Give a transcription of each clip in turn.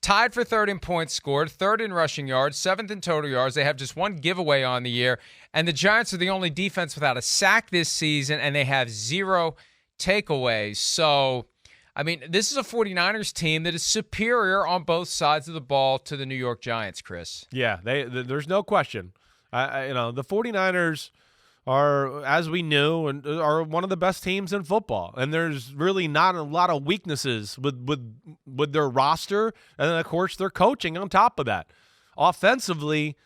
tied for third in points scored, third in rushing yards, seventh in total yards. They have just one giveaway on the year. And the Giants are the only defense without a sack this season, and they have 0 takeaways. So, I mean, this is a 49ers team that is superior on both sides of the ball to the New York Giants, Chris. Yeah, there's no question. The 49ers are, as we knew, and are one of the best teams in football. And there's really not a lot of weaknesses with their roster, and then, of course, their coaching on top of that. Offensively,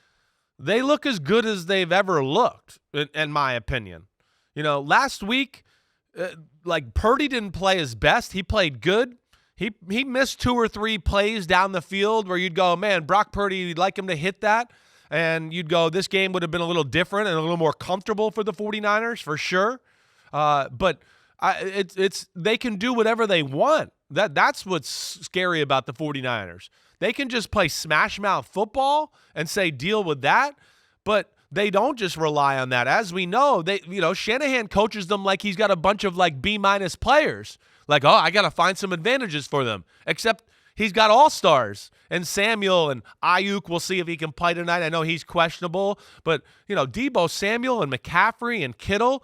they look as good as they've ever looked, in my opinion. Last week, Purdy didn't play his best. He played good. He missed 2 or 3 plays down the field where you'd go, man, Brock Purdy, you'd like him to hit that. And you'd go, this game would have been a little different and a little more comfortable for the 49ers, for sure. But they can do whatever they want. That's what's scary about the 49ers. They can just play smash-mouth football and say, deal with that. But they don't just rely on that. As we know, Shanahan coaches them like he's got a bunch of B- players. I got to find some advantages for them. Except he's got all-stars. And Samuel and Ayuk, we'll see if he can play tonight. I know he's questionable. But, Deebo Samuel and McCaffrey and Kittle,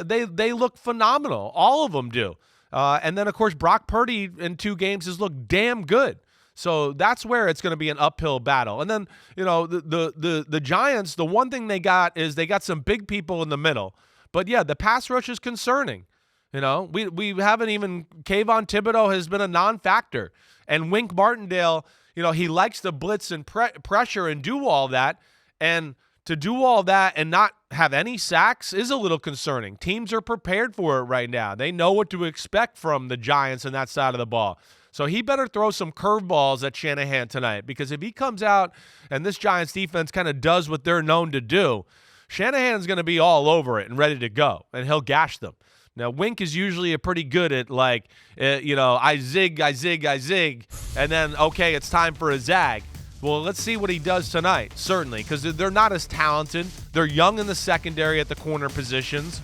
they look phenomenal. All of them do. And then, of course, Brock Purdy in 2 games has looked damn good. So that's where it's going to be an uphill battle. And then, the Giants, the one thing they got is they got some big people in the middle. But, yeah, the pass rush is concerning. We haven't even – Kayvon Thibodeau has been a non-factor. And Wink Martindale, he likes to blitz and pressure and do all that. And to do all that and not have any sacks is a little concerning. Teams are prepared for it right now. They know what to expect from the Giants on that side of the ball. So he better throw some curveballs at Shanahan tonight, because if he comes out and this Giants defense kind of does what they're known to do, Shanahan's going to be all over it and ready to go, and he'll gash them. Now, Wink is usually pretty good at I zig, and then, okay, it's time for a zag. Well, let's see what he does tonight, certainly, because they're not as talented. They're young in the secondary at the corner positions.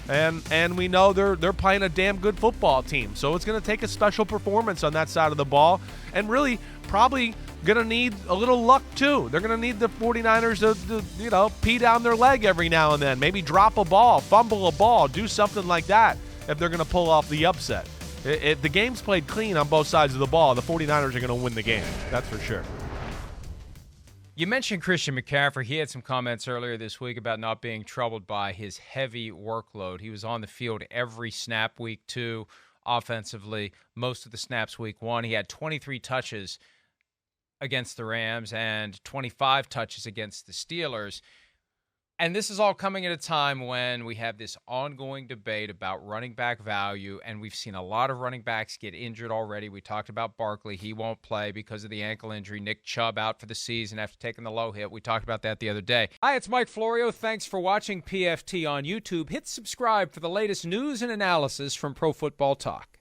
And we know they're playing a damn good football team. So it's going to take a special performance on that side of the ball, and really probably going to need a little luck too. They're going to need the 49ers to pee down their leg every now and then, maybe drop a ball, fumble a ball, do something like that if they're going to pull off the upset. If the game's played clean on both sides of the ball, the 49ers are going to win the game. That's for sure. You mentioned Christian McCaffrey. He had some comments earlier this week about not being troubled by his heavy workload. He was on the field every snap week 2 offensively, most of the snaps week 1. He had 23 touches against the Rams and 25 touches against the Steelers. And this is all coming at a time when we have this ongoing debate about running back value, and we've seen a lot of running backs get injured already. We talked about Barkley. He won't play because of the ankle injury. Nick Chubb out for the season after taking the low hit. We talked about that the other day. Hi, it's Mike Florio. Thanks for watching PFT on YouTube. Hit subscribe for the latest news and analysis from Pro Football Talk.